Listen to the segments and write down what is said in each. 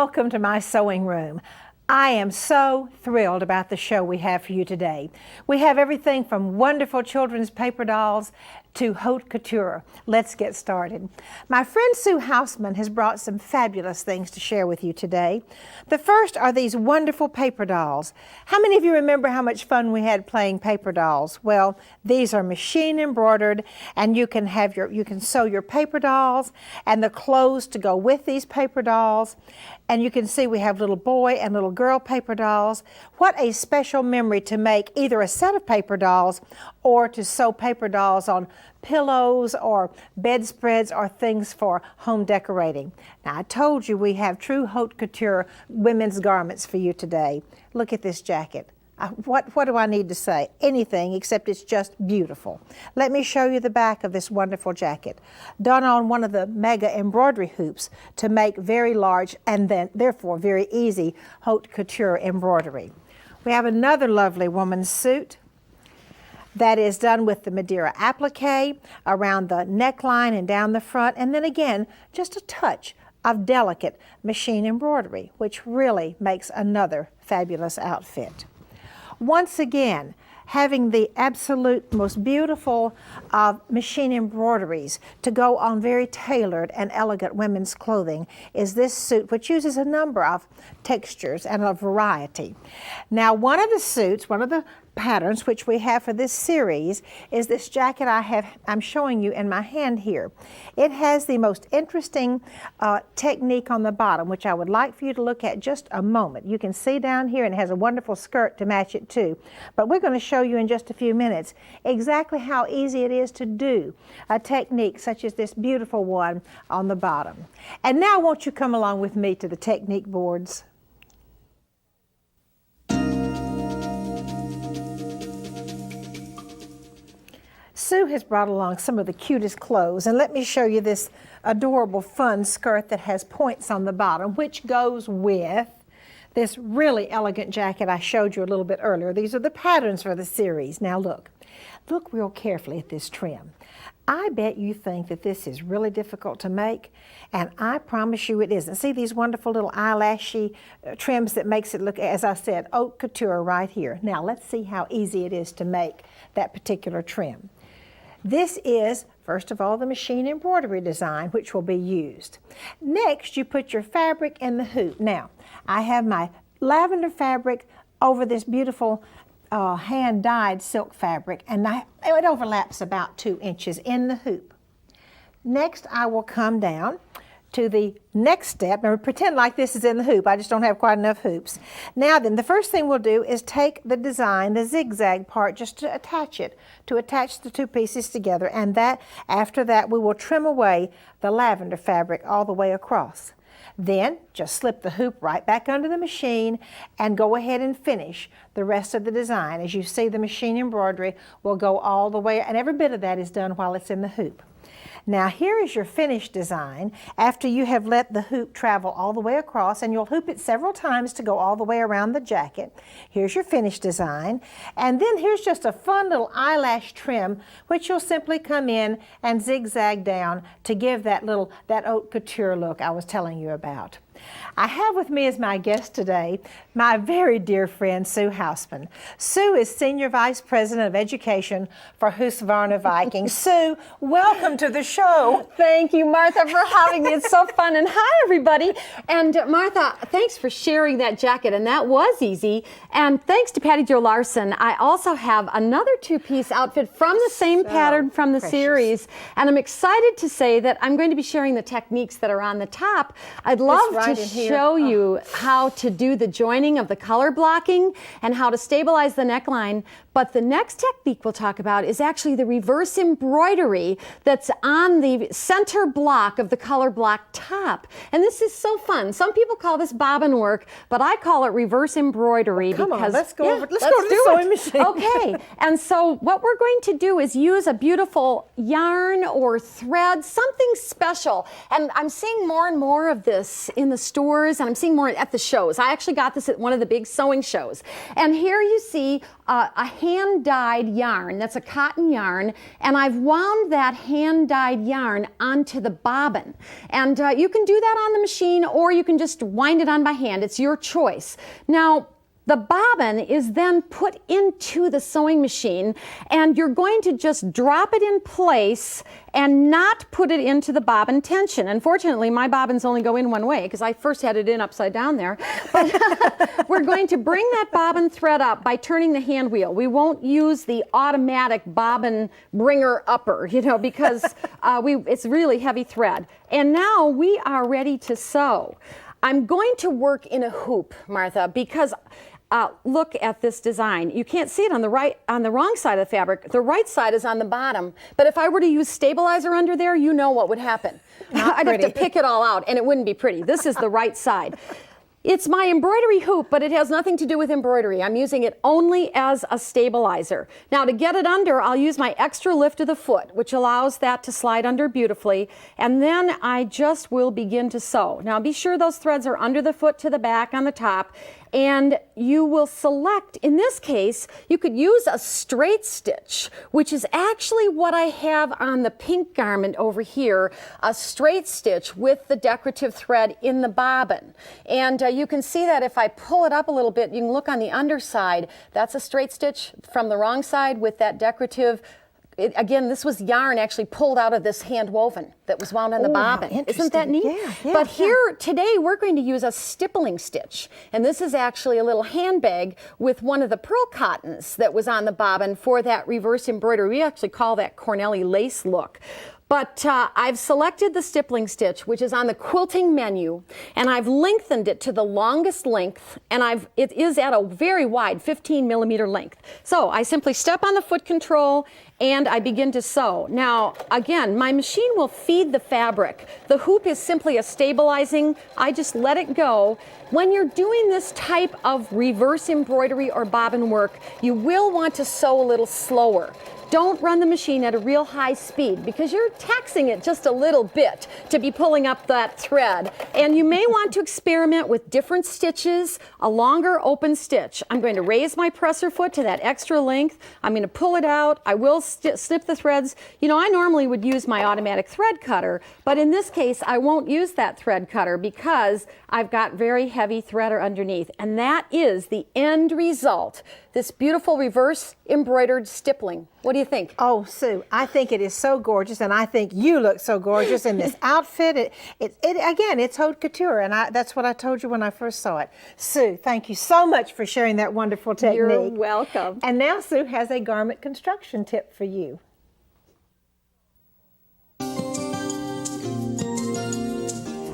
Welcome to my sewing room. I am so thrilled about the show we have for you today. We have everything from wonderful children's paper dolls to haute couture. Let's get started. My friend Sue Hausmann has brought some fabulous things to share with you today. The first are these wonderful paper dolls. How many of you remember how much fun we had playing paper dolls? Well, these are machine embroidered, and you can sew your paper dolls and the clothes to go with these paper dolls. And you can see we have little boy and little girl paper dolls. What a special memory to make either a set of paper dolls or to sew paper dolls on pillows or bedspreads or things for home decorating. Now, I told you we have true haute couture women's garments for you today. Look at this jacket. What do I need to say? Anything except it's just beautiful. Let me show you the back of this wonderful jacket. Done on one of the mega embroidery hoops to make very large and then therefore very easy haute couture embroidery. We have another lovely woman's suit that is done with the Madeira applique around the neckline and down the front, and then again just a touch of delicate machine embroidery, which really makes another fabulous outfit. Once again, having the absolute most beautiful machine embroideries to go on very tailored and elegant women's clothing is this suit, which uses a number of textures and a variety. Now, one of the suits, one of the patterns which we have for this series is this jacket I'm showing you in my hand here. It has the most interesting technique on the bottom, which I would like for you to look at just a moment. You can see down here, and it has a wonderful skirt to match it too. But we're going to show you in just a few minutes exactly how easy it is to do a technique such as this beautiful one on the bottom. And now won't you come along with me to the technique boards? Sue has brought along some of the cutest clothes, and let me show you this adorable fun skirt that has points on the bottom, which goes with this really elegant jacket I showed you a little bit earlier. These are the patterns for the series. Now look real carefully at this trim. I bet you think that this is really difficult to make, and I promise you it isn't. See these wonderful little eyelashy trims that makes it look, as I said, haute couture right here. Now let's see how easy it is to make that particular trim. This is, first of all, the machine embroidery design, which will be used. Next, you put your fabric in the hoop. Now, I have my lavender fabric over this beautiful hand-dyed silk fabric, and it overlaps about 2 inches in the hoop. Next, I will come down to the next step. Now, pretend like this is in the hoop. I just don't have quite enough hoops. Now then, the first thing we'll do is take the design, the zigzag part, just to attach the 2 pieces together, and after that we will trim away the lavender fabric all the way across. Then just slip the hoop right back under the machine and go ahead and finish the rest of the design. As you see, the machine embroidery will go all the way, and every bit of that is done while it's in the hoop. Now here is your finished design after you have let the hoop travel all the way across, and you'll hoop it several times to go all the way around the jacket. Here's your finished design, and then here's just a fun little eyelash trim which you'll simply come in and zigzag down to give that haute couture look I was telling you about. I have with me as my guest today my very dear friend Sue Hausmann. Sue is Senior Vice President of Education for Husqvarna Viking. Sue, welcome to the show. Thank you, Martha, for having me. It's so fun. And hi, everybody. And Martha, thanks for sharing that jacket. And that was easy. And thanks to Patty Jo Larson, I also have another 2-piece outfit from the same pattern from the series. And I'm excited to say that I'm going to be sharing the techniques that are on the top. I'd love to show you how to do the joining of the color blocking and how to stabilize the neckline. But the next technique we'll talk about is actually the reverse embroidery that's on the center block of the color block top. And this is so fun. Some people call this bobbin work, but I call it reverse embroidery. Well, come on, let's go to the sewing machine. Okay, and so what we're going to do is use a beautiful yarn or thread, something special. And I'm seeing more and more of this in the stores, and I'm seeing more at the shows. I actually got this at one of the big sewing shows. And here you see a hand-dyed yarn. That's a cotton yarn, and I've wound that hand-dyed yarn onto the bobbin. And you can do that on the machine, or you can just wind it on by hand. It's your choice. Now, the bobbin is then put into the sewing machine, and you're going to just drop it in place and not put it into the bobbin tension. Unfortunately, my bobbins only go in one way because I first had it in upside down there. But we're going to bring that bobbin thread up by turning the hand wheel. We won't use the automatic bobbin bringer upper, because it's really heavy thread. And now we are ready to sew. I'm going to work in a hoop, Martha, because look at this design. You can't see it on the wrong side of the fabric. The right side is on the bottom. But if I were to use stabilizer under there, you know what would happen. I'd have to pick it all out, and it wouldn't be pretty. This is the right side. It's my embroidery hoop, but it has nothing to do with embroidery. I'm using it only as a stabilizer. Now, to get it under, I'll use my extra lift of the foot, which allows that to slide under beautifully, and then I just will begin to sew. Now, be sure those threads are under the foot to the back on the top, and you will select, in this case, you could use a straight stitch, which is actually what I have on the pink garment over here, a straight stitch with the decorative thread in the bobbin. And you can see that if I pull it up a little bit, you can look on the underside. That's a straight stitch from the wrong side with that decorative. Again, this was yarn actually pulled out of this hand woven that was wound on the bobbin. Isn't that neat? Yeah, but here today we're going to use a stippling stitch. And this is actually a little handbag with one of the pearl cottons that was on the bobbin for that reverse embroidery. We actually call that Cornelli lace look. But I've selected the stippling stitch, which is on the quilting menu, and I've lengthened it to the longest length, and it is at a very wide 15 millimeter length. So I simply step on the foot control and I begin to sew. Now, again, my machine will feed the fabric. The hoop is simply a stabilizing. I just let it go. When you're doing this type of reverse embroidery or bobbin work, you will want to sew a little slower. Don't run the machine at a real high speed because you're taxing it just a little bit to be pulling up that thread. And you may want to experiment with different stitches, a longer open stitch. I'm going to raise my presser foot to that extra length. I'm going to pull it out. I will snip the threads. I normally would use my automatic thread cutter, but in this case, I won't use that thread cutter because I've got very heavy threader underneath. And that is the end result. This beautiful reverse embroidered stippling. What do you think? Oh, Sue, I think it is so gorgeous, and I think you look so gorgeous in this outfit. Again, it's haute couture, and that's what I told you when I first saw it. Sue, thank you so much for sharing that wonderful technique. You're welcome. And now Sue has a garment construction tip for you.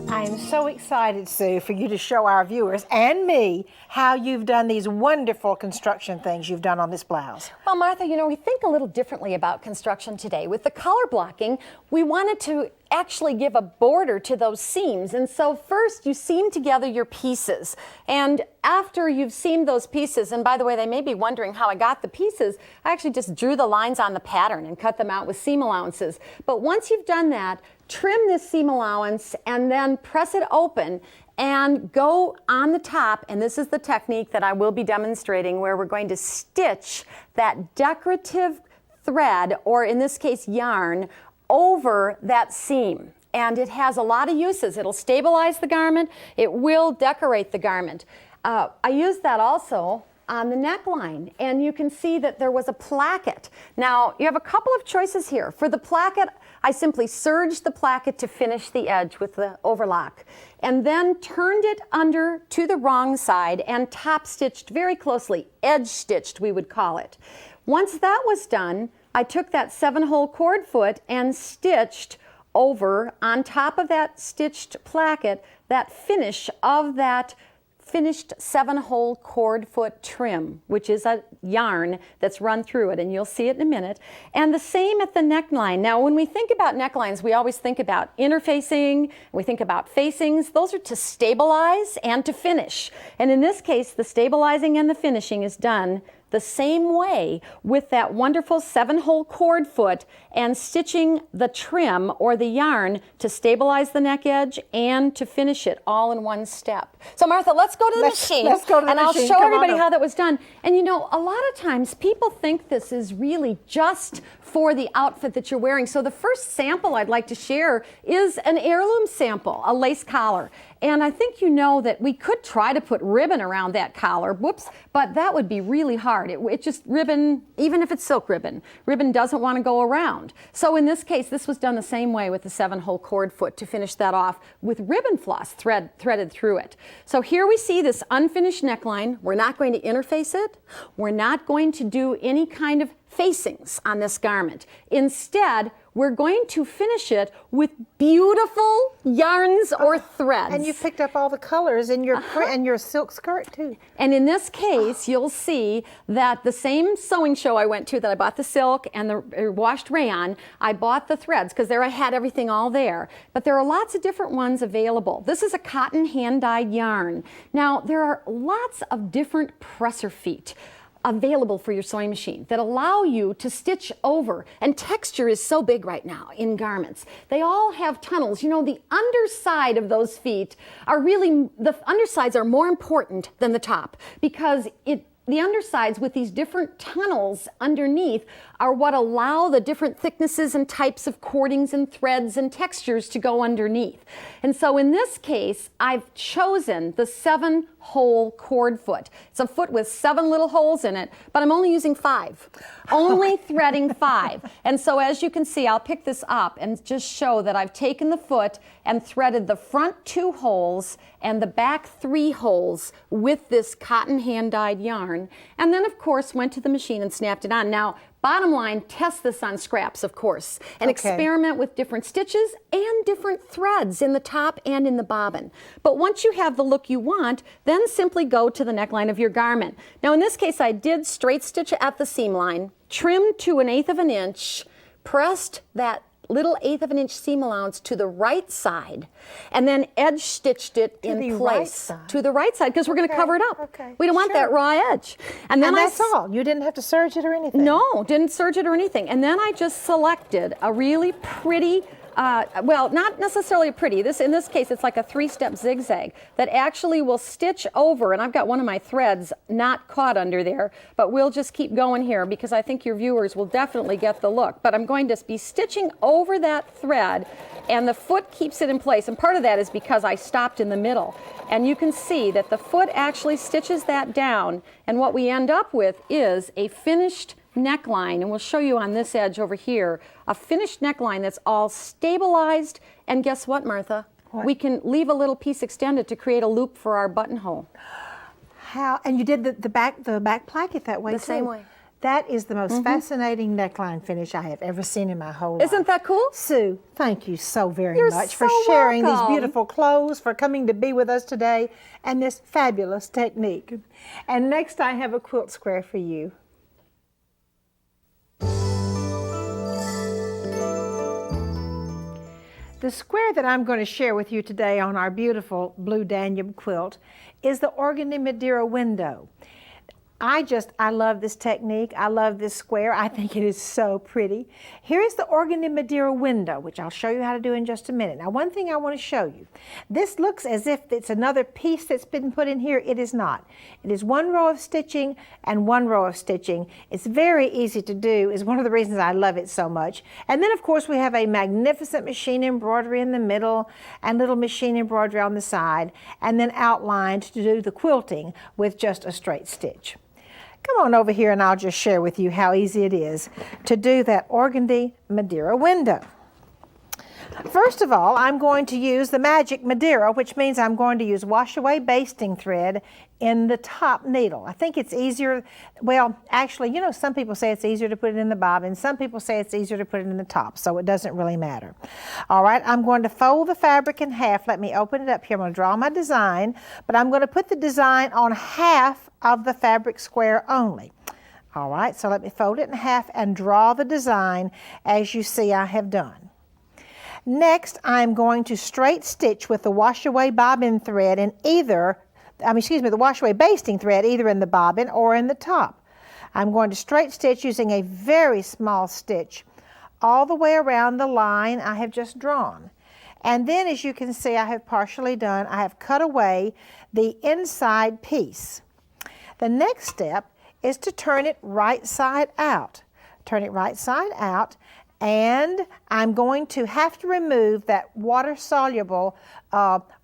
I am so excited, Sue, for you to show our viewers and me how you've done these wonderful construction things you've done on this blouse. Well, Martha, we think a little differently about construction today. With the color blocking, we wanted to actually give a border to those seams. And so first you seam together your pieces. And after you've seamed those pieces, and by the way, they may be wondering how I got the pieces, I actually just drew the lines on the pattern and cut them out with seam allowances. But once you've done that, trim this seam allowance and then press it open and go on the top, and this is the technique that I will be demonstrating where we're going to stitch that decorative thread, or in this case yarn, over that seam. And it has a lot of uses. It'll stabilize the garment. It will decorate the garment. I used that also on the neckline, and you can see that there was a placket. Now, you have a couple of choices here. For the placket, I simply serged the placket to finish the edge with the overlock, and then turned it under to the wrong side and top stitched very closely, edge stitched we would call it. Once that was done, I took that 7-hole cord foot and stitched over on top of that stitched placket that finish of that finished 7-hole cord foot trim, which is a yarn that's run through it, and you'll see it in a minute. And the same at the neckline. Now, when we think about necklines, we always think about interfacing, we think about facings. Those are to stabilize and to finish. And in this case, the stabilizing and the finishing is done the same way with that wonderful 7-hole cord foot and stitching the trim or the yarn to stabilize the neck edge and to finish it all in one step. So Martha, let's go to the machine. Let's go to the and machine. I'll show Come everybody on how that was done. And you know, a lot of times people think this is really just for the outfit that you're wearing. So the first sample I'd like to share is an heirloom sample, a lace collar. And I think you know that we could try to put ribbon around that collar, whoops, but that would be really hard. It just ribbon, even if it's silk ribbon doesn't want to go around. So in this case, this was done the same way with the 7-hole cord foot to finish that off with ribbon floss threaded through it. So here we see this unfinished neckline. We're not going to interface it. We're not going to do any kind of facings on this garment. Instead, we're going to finish it with beautiful yarns or threads. And you picked up all the colors in your and your silk skirt too. And in this case, you'll see that the same sewing show I went to that I bought the silk and the washed rayon, I bought the threads because there I had everything all there. But there are lots of different ones available. This is a cotton hand-dyed yarn. Now, there are lots of different presser feet available for your sewing machine that allow you to stitch over. And texture is so big right now in garments. They all have tunnels. You know, the underside of those feet are really, the undersides are more important than the top because the undersides with these different tunnels underneath are what allow the different thicknesses and types of cordings and threads and textures to go underneath. And so in this case, I've chosen the 7-hole cord foot. It's a foot with 7 little holes in it, but I'm only using 5. Only threading 5. And so as you can see, I'll pick this up and just show that I've taken the foot and threaded the front 2 holes and the back 3 holes with this cotton hand-dyed yarn. And then, of course, went to the machine and snapped it on. Now, bottom line, test this on scraps, of course, and experiment with different stitches and different threads in the top and in the bobbin. But once you have the look you want, then simply go to the neckline of your garment. Now, in this case, I did straight stitch at the seam line, trimmed to 1/8 of an inch, pressed that little 1/8 of an inch seam allowance to the right side, and then edge stitched it in place to the right side because we're going to cover it up. We don't want that raw edge. And then that's all. You didn't have to serge it or anything. No, didn't serge it or anything. And then I just selected a really pretty, well, not necessarily pretty. In this case, it's like a 3-step zigzag that actually will stitch over. And I've got one of my threads not caught under there, but we'll just keep going here because I think your viewers will definitely get the look. But I'm going to be stitching over that thread, and the foot keeps it in place. And part of that is because I stopped in the middle. And you can see that the foot actually stitches that down. And what we end up with is a finished neckline, and we'll show you on this edge over here, a finished neckline that's all stabilized. And guess what, Martha? What? We can leave a little piece extended to create a loop for our buttonhole. How? And you did the back placket that way too. The same way. That is the most fascinating neckline finish I have ever seen in my whole life. Isn't that cool? Sue, thank you so very You're much so for sharing welcome. these beautiful clothes, for coming to be with us today, and this fabulous technique. And next I have a quilt square for you. The square that I'm going to share with you today on our beautiful blue Danube quilt is the Organdy Madeira window. I love this technique. I love this square. I think it is so pretty. Here is the Organdy Madeira window, which I'll show you how to do in just a minute. Now, one thing I want to show you. This looks as if it's another piece that's been put in here. It is not. It is 1 row of stitching and 1 row of stitching. It's very easy to do. Is one of the reasons I love it so much. And then, of course, we have a magnificent machine embroidery in the middle and little machine embroidery on the side, and then outlined to do the quilting with just a straight stitch. Come on over here and I'll just share with you how easy it is to do that Organdy Madeira window. First of all, I'm going to use the magic Madeira, which means I'm going to use wash away basting thread in the top needle. I think it's easier, well, actually, you know, some people say it's easier to put it in the bobbin. Some people say it's easier to put it in the top, so it doesn't really matter. All right, I'm going to fold the fabric in half. Let me open it up here. I'm going to draw my design, but I'm going to put the design on half of the fabric square only. All right, so let me fold it in half and draw the design as you see I have done. Next, I'm going to straight stitch with the wash away bobbin thread in the wash away basting thread either in the bobbin or in the top. I'm going to straight stitch using a very small stitch all the way around the line I have just drawn. And then, as you can see, I have partially done, I have cut away the inside piece. The next step is to turn it right side out. Turn it right side out, and I'm going to have to remove that water-soluble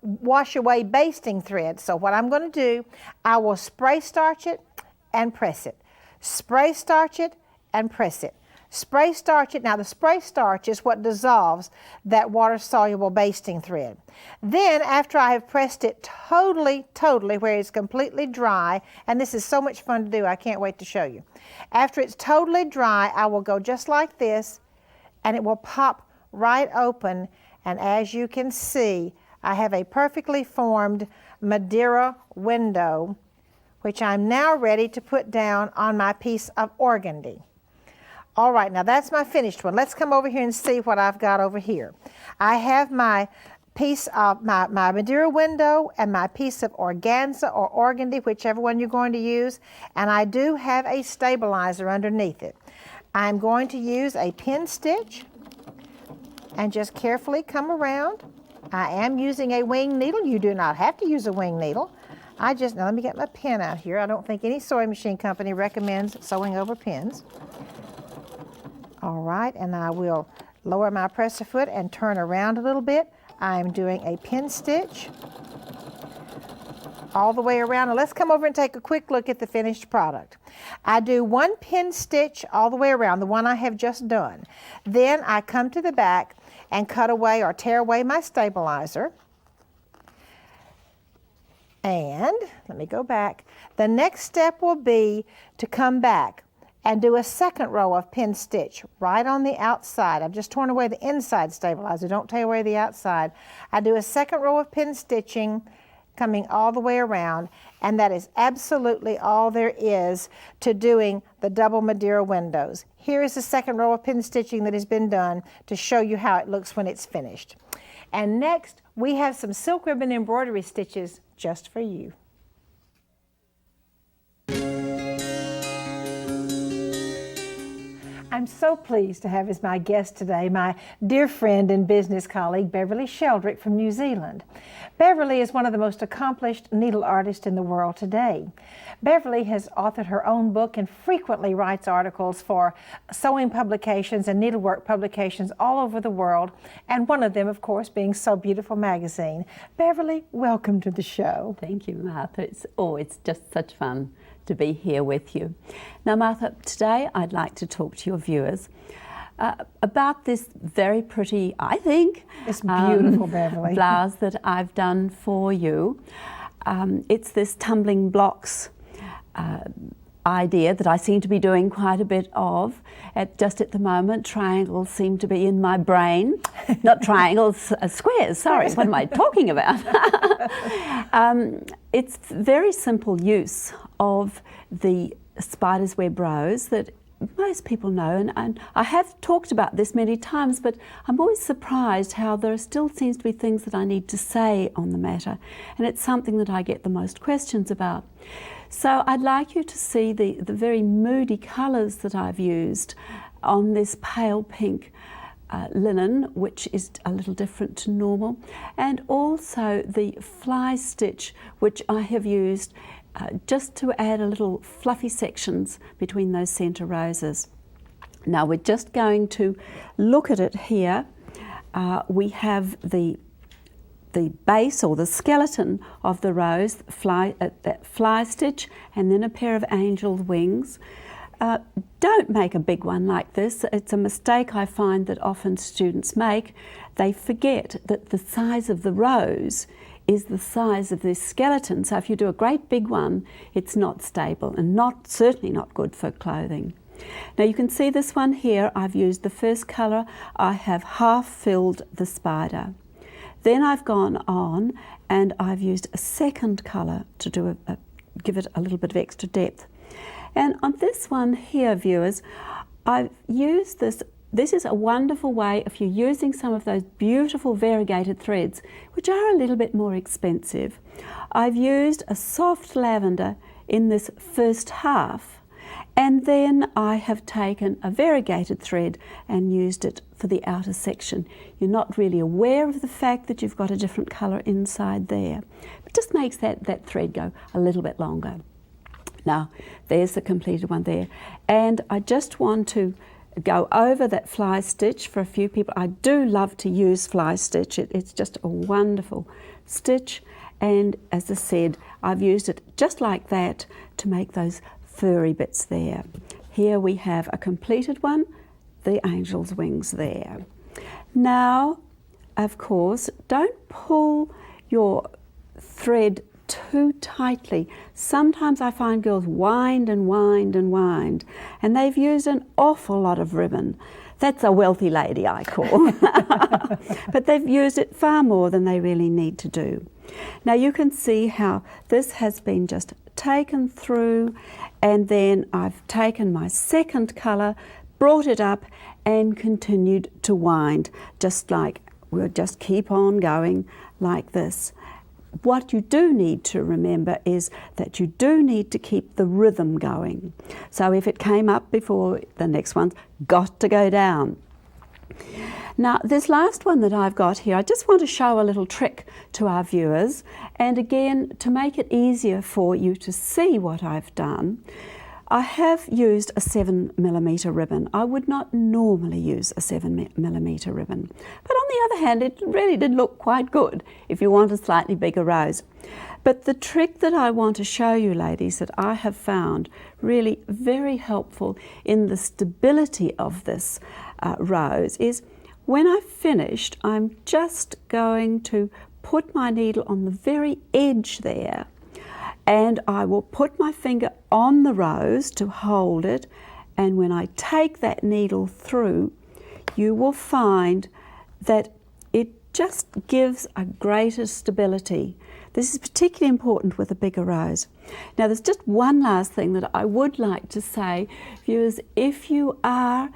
wash-away basting thread. So what I'm going to do, I will spray starch it and press it. Spray starch it and press it. Spray starch it. Now the spray starch is what dissolves that water-soluble basting thread. Then after I have pressed it totally where it's completely dry, and this is so much fun to do, I can't wait to show you. After it's totally dry, I will go just like this, and it will pop right open, and as you can see, I have a perfectly formed Madeira window, which I'm now ready to put down on my piece of organdy. All right, now that's my finished one. Let's come over here and see what I've got over here. I have my piece of my Madeira window and my piece of organza or organdy, whichever one you're going to use, and I do have a stabilizer underneath it. I'm going to use a pin stitch and just carefully come around. I am using a wing needle. You do not have to use a wing needle. Now let me get my pin out here. I don't think any sewing machine company recommends sewing over pins. All right, and I will lower my presser foot and turn around a little bit. I'm doing a pin stitch all the way around. Now let's come over and take a quick look at the finished product. I do one pin stitch all the way around, the one I have just done. Then I come to the back and cut away or tear away my stabilizer. And let me go back. The next step will be to come back and do a second row of pin stitch right on the outside. I've just torn away the inside stabilizer, don't tear away the outside. I do a second row of pin stitching coming all the way around, and that is absolutely all there is to doing the double Madeira windows. Here is the second row of pin stitching that has been done to show you how it looks when it's finished. And next, we have some silk ribbon embroidery stitches just for you. I'm so pleased to have as my guest today my dear friend and business colleague, Beverley Sheldrick from New Zealand. Beverley is one of the most accomplished needle artists in the world today. Beverley has authored her own book and frequently writes articles for sewing publications and needlework publications all over the world, and one of them, of course, being So Beautiful magazine. Beverley, welcome to the show. Thank you, Martha. It's just such fun to be here with you. Now, Martha, today I'd like to talk to your viewers about this very pretty, I think, it's beautiful, Beverley, blouse that I've done for you. It's this tumbling blocks idea that I seem to be doing quite a bit of. Just at the moment, triangles seem to be in my brain. Not triangles, squares, sorry, what am I talking about? It's very simple use of the spider's web rose that most people know, and I have talked about this many times, but I'm always surprised how there still seems to be things that I need to say on the matter, and it's something that I get the most questions about. So I'd like you to see the very moody colours that I've used on this pale pink linen, which is a little different to normal, and also the fly stitch, which I have used just to add a little fluffy sections between those centre roses. Now we're just going to look at it here. We have the base or the skeleton of the rose, that fly stitch, and then a pair of angel wings. Don't make a big one like this. It's a mistake I find that often students make. They forget that the size of the rose is the size of this skeleton. So if you do a great big one, it's not stable and certainly not good for clothing. Now you can see this one here. I've used the first colour. I have half filled the spider. Then I've gone on and I've used a second colour to do give it a little bit of extra depth. And on this one here, viewers, I've used this. This is a wonderful way if you're using some of those beautiful variegated threads, which are a little bit more expensive. I've used a soft lavender in this first half, And then I have taken a variegated thread and used it for the outer section. You're not really aware of the fact that you've got a different colour inside there. It just makes that thread go a little bit longer. Now, there's the completed one there. And I just want to go over that fly stitch for a few people. I do love to use fly stitch. It's just a wonderful stitch. And as I said, I've used it just like that to make those furry bits there. Here we have a completed one, the angel's wings there. Now, of course, don't pull your thread too tightly. Sometimes I find girls wind and wind and wind, and they've used an awful lot of ribbon. That's a wealthy lady, I call. But they've used it far more than they really need to do. Now you can see how this has been just taken through, and then I've taken my second colour, brought it up and continued to wind, just like we'll just keep on going like this. What you do need to remember is that you do need to keep the rhythm going. So if it came up before, the next one's got to go down. Now, this last one that I've got here, I just want to show a little trick to our viewers, and again, to make it easier for you to see what I've done, I have used a 7mm ribbon. I would not normally use a 7mm ribbon, but on the other hand, it really did look quite good if you want a slightly bigger rose. But the trick that I want to show you, ladies, that I have found really very helpful in the stability of this rose is when I've finished, I'm just going to put my needle on the very edge there, and I will put my finger on the rose to hold it, and when I take that needle through, you will find that it just gives a greater stability. This is particularly important with a bigger rose. Now, there's just one last thing that I would like to say, viewers. If you are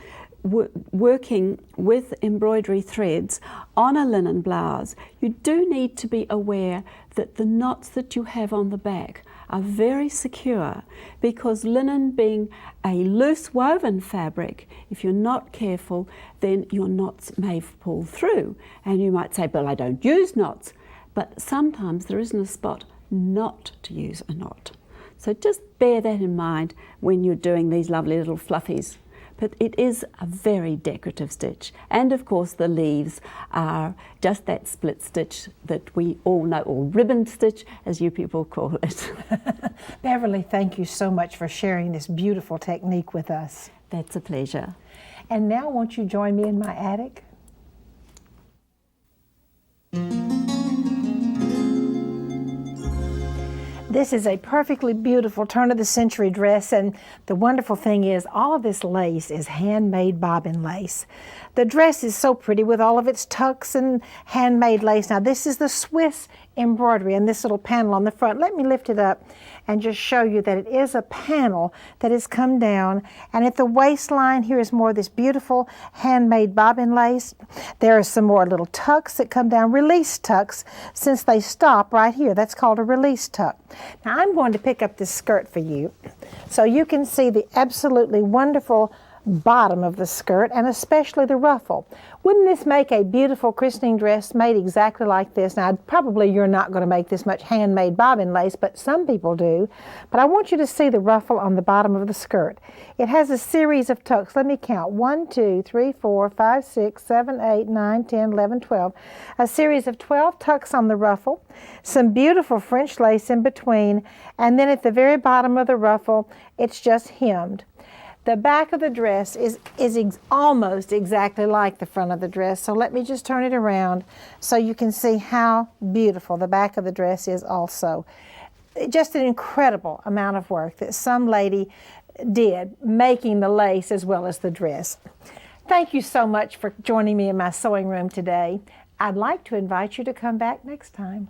working with embroidery threads on a linen blouse, you do need to be aware that the knots that you have on the back are very secure, because linen being a loose woven fabric, if you're not careful, then your knots may pull through. And you might say, but I don't use knots. But sometimes there isn't a spot not to use a knot. So just bear that in mind when you're doing these lovely little fluffies. But it is a very decorative stitch. And of course the leaves are just that split stitch that we all know, or ribbon stitch as you people call it. Beverley, thank you so much for sharing this beautiful technique with us. That's a pleasure. And now won't you join me in my attic? This is a perfectly beautiful turn-of-the-century dress, and the wonderful thing is all of this lace is handmade bobbin lace. The dress is so pretty with all of its tucks and handmade lace. Now this is the Swiss embroidery and this little panel on the front. Let me lift it up and just show you that it is a panel that has come down, and at the waistline here is more of this beautiful handmade bobbin lace. There are some more little tucks that come down, release tucks, since they stop right here. That's called a release tuck. Now I'm going to pick up this skirt for you so you can see the absolutely wonderful bottom of the skirt, and especially the ruffle. Wouldn't this make a beautiful christening dress made exactly like this? Now, probably you're not going to make this much handmade bobbin lace, but some people do. But I want you to see the ruffle on the bottom of the skirt. It has a series of tucks. Let me count. 1, 2, 3, 4, 5, 6, 7, 8, 9, 10, 11, 12. A series of 12 tucks on the ruffle, some beautiful French lace in between, and then at the very bottom of the ruffle, it's just hemmed. The back of the dress is almost exactly like the front of the dress, so let me just turn it around so you can see how beautiful the back of the dress is also. Just an incredible amount of work that some lady did making the lace as well as the dress. Thank you so much for joining me in my sewing room today. I'd like to invite you to come back next time.